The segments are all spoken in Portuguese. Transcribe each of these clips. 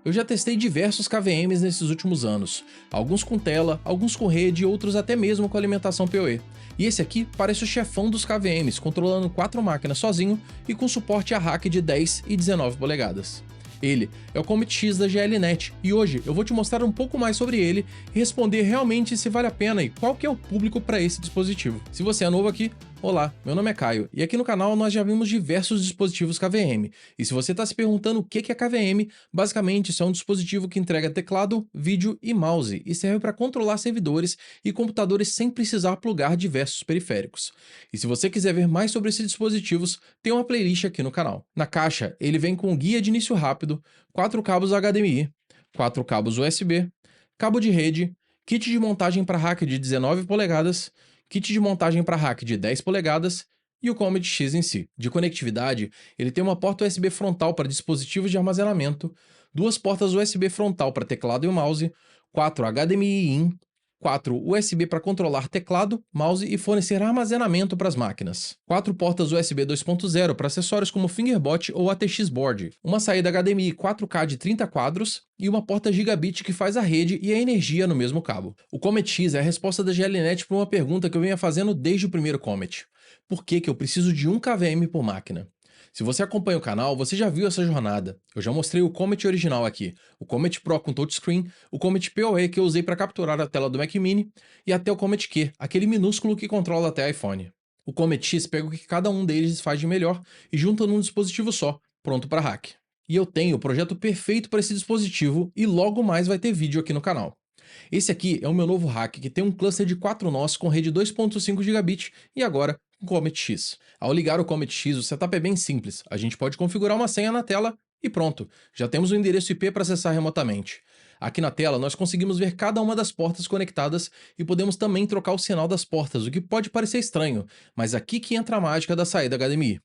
Eu já testei diversos KVMs nesses últimos anos, alguns com tela, alguns com rede e outros até mesmo com alimentação PoE. E esse aqui parece o chefão dos KVMs, controlando 4 máquinas sozinho e com suporte a rack de 10 e 19 polegadas. Ele é o Comet X da GLNet e hoje eu vou te mostrar um pouco mais sobre ele e responder realmente se vale a pena e qual que é o público para esse dispositivo. Se você é novo aqui, olá, meu nome é Caio e aqui no canal nós já vimos diversos dispositivos KVM. E se você está se perguntando o que é KVM, basicamente isso é um dispositivo que entrega teclado, vídeo e mouse e serve para controlar servidores e computadores sem precisar plugar diversos periféricos. E se você quiser ver mais sobre esses dispositivos, tem uma playlist aqui no canal. Na caixa, ele vem com guia de início rápido, 4 cabos HDMI, 4 cabos USB, cabo de rede, kit de montagem para rack de 19 polegadas, kit de montagem para rack de 10 polegadas e o Comet X em si. De conectividade, ele tem uma porta USB frontal para dispositivos de armazenamento, 2 portas USB frontal para teclado e mouse, 4 HDMI in, 4 USB para controlar teclado, mouse e fornecer armazenamento para as máquinas, 4 portas USB 2.0 para acessórios como Fingerbot ou ATX Board, uma saída HDMI 4K de 30 quadros e uma porta gigabit que faz a rede e a energia no mesmo cabo. O Comet X é a resposta da GLNet para uma pergunta que eu venho fazendo desde o primeiro Comet. Por que eu preciso de 1 KVM por máquina? Se você acompanha o canal, você já viu essa jornada. Eu já mostrei o Comet original aqui, o Comet Pro com touchscreen, o Comet PoE que eu usei para capturar a tela do Mac Mini e até o Comet Q, aquele minúsculo que controla até iPhone. O Comet X pega o que cada um deles faz de melhor e junta num dispositivo só, pronto para hack. E eu tenho o projeto perfeito para esse dispositivo e logo mais vai ter vídeo aqui no canal. Esse aqui é o meu novo hack que tem um cluster de 4 nós com rede 2.5 gigabit e agora o Comet X. Ao ligar o Comet X, o setup é bem simples. A gente pode configurar uma senha na tela e pronto, já temos o endereço IP para acessar remotamente. Aqui na tela nós conseguimos ver cada uma das portas conectadas e podemos também trocar o sinal das portas, o que pode parecer estranho, mas aqui que entra a mágica da saída HDMI.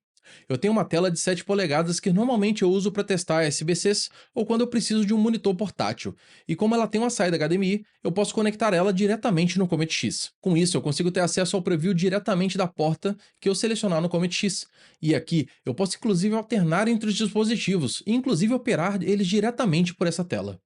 Eu tenho uma tela de 7 polegadas que normalmente eu uso para testar SBCs ou quando eu preciso de um monitor portátil, e como ela tem uma saída HDMI, eu posso conectar ela diretamente no Comet X. Com isso, eu consigo ter acesso ao preview diretamente da porta que eu selecionar no Comet X, e aqui eu posso inclusive alternar entre os dispositivos, e inclusive operar eles diretamente por essa tela.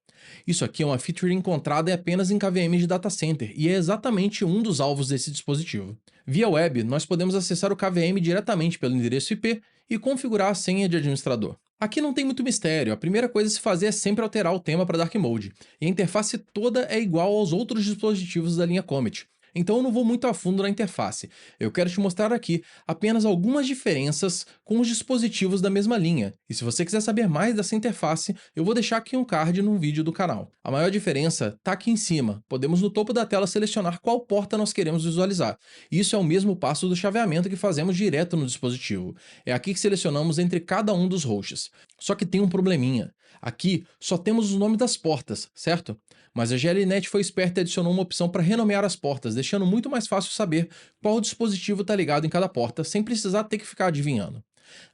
Isso aqui é uma feature encontrada apenas em KVM de data center e é exatamente um dos alvos desse dispositivo. Via web, nós podemos acessar o KVM diretamente pelo endereço IP e configurar a senha de administrador. Aqui não tem muito mistério, a primeira coisa a se fazer é sempre alterar o tema para Dark Mode, e a interface toda é igual aos outros dispositivos da linha Comet. Então eu não vou muito a fundo na interface, eu quero te mostrar aqui apenas algumas diferenças com os dispositivos da mesma linha, e se você quiser saber mais dessa interface, eu vou deixar aqui um card num vídeo do canal. A maior diferença está aqui em cima, podemos no topo da tela selecionar qual porta nós queremos visualizar. Isso é o mesmo passo do chaveamento que fazemos direto no dispositivo, é aqui que selecionamos entre cada um dos hosts. Só que tem um probleminha, aqui só temos os nomes das portas, certo? Mas a GLNet foi esperta e adicionou uma opção para renomear as portas, deixando muito mais fácil saber qual dispositivo está ligado em cada porta, sem precisar ter que ficar adivinhando.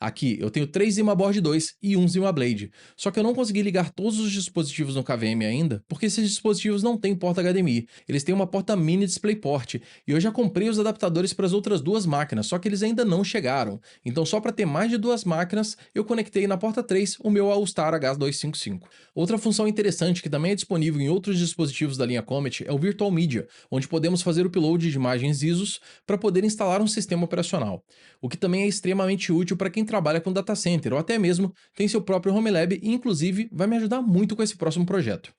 Aqui eu tenho 3 Zimaboard 2 e 1 Zimablade, só que eu não consegui ligar todos os dispositivos no KVM ainda, porque esses dispositivos não têm porta HDMI, eles têm uma porta mini DisplayPort, e eu já comprei os adaptadores para as outras 2 máquinas, só que eles ainda não chegaram, então só para ter mais de 2 máquinas, eu conectei na porta 3 o meu All-Star H255. Outra função interessante que também é disponível em outros dispositivos da linha Comet é o Virtual Media, onde podemos fazer o upload de imagens ISOs para poder instalar um sistema operacional, o que também é extremamente útil para quem trabalha com data center ou até mesmo tem seu próprio home lab e inclusive vai me ajudar muito com esse próximo projeto.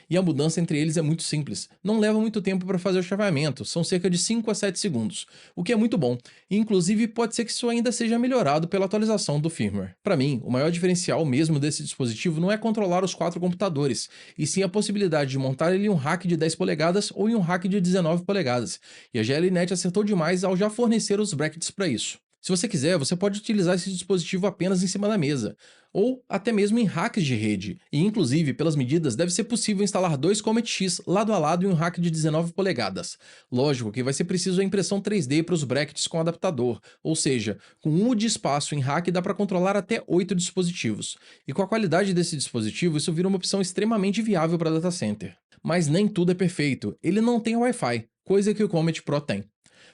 E a mudança entre eles é muito simples, não leva muito tempo para fazer o chaveamento, são cerca de 5 a 7 segundos, o que é muito bom, e inclusive pode ser que isso ainda seja melhorado pela atualização do firmware. Para mim, o maior diferencial mesmo desse dispositivo não é controlar os 4 computadores, e sim a possibilidade de montar ele em um rack de 10 polegadas ou em um rack de 19 polegadas, e a GLNet acertou demais ao já fornecer os brackets para isso. Se você quiser, você pode utilizar esse dispositivo apenas em cima da mesa, ou até mesmo em racks de rede, e inclusive, pelas medidas, deve ser possível instalar 2 Comet X lado a lado em um rack de 19 polegadas. Lógico que vai ser preciso a impressão 3D para os brackets com adaptador, ou seja, com 1 de espaço em rack dá para controlar até 8 dispositivos, e com a qualidade desse dispositivo isso vira uma opção extremamente viável para data center. Mas nem tudo é perfeito, ele não tem Wi-Fi, coisa que o Comet Pro tem.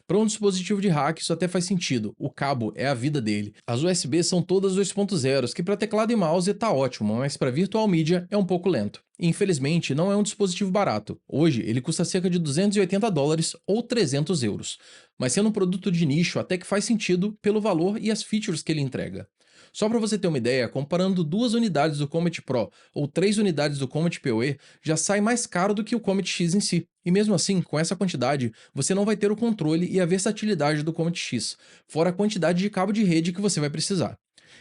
Para um dispositivo de hack isso até faz sentido, o cabo é a vida dele. As USB são todas 2.0, que para teclado e mouse tá ótimo, mas para Virtual Media é um pouco lento. E, infelizmente, não é um dispositivo barato. Hoje ele custa cerca de $280 ou 300 euros. Mas sendo um produto de nicho até que faz sentido pelo valor e as features que ele entrega. Só para você ter uma ideia, comparando 2 unidades do Comet Pro ou 3 unidades do Comet PoE, já sai mais caro do que o Comet X em si. E mesmo assim, com essa quantidade, você não vai ter o controle e a versatilidade do Comet X, fora a quantidade de cabo de rede que você vai precisar.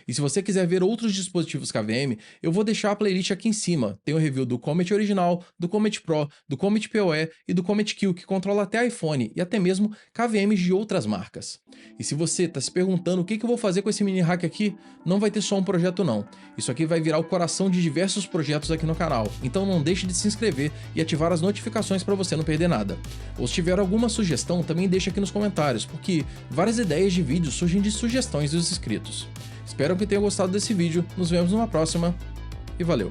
E se você quiser ver outros dispositivos KVM, eu vou deixar a playlist aqui em cima. Tem o review do Comet original, do Comet Pro, do Comet PoE e do Comet Q, que controla até iPhone e até mesmo KVMs de outras marcas. E se você está se perguntando o que eu vou fazer com esse mini hack aqui, não vai ter só um projeto não. Isso aqui vai virar o coração de diversos projetos aqui no canal, então não deixe de se inscrever e ativar as notificações para você não perder nada. Ou se tiver alguma sugestão, também deixa aqui nos comentários, porque várias ideias de vídeos surgem de sugestões dos inscritos. Espero que tenham gostado desse vídeo, nos vemos numa próxima e valeu!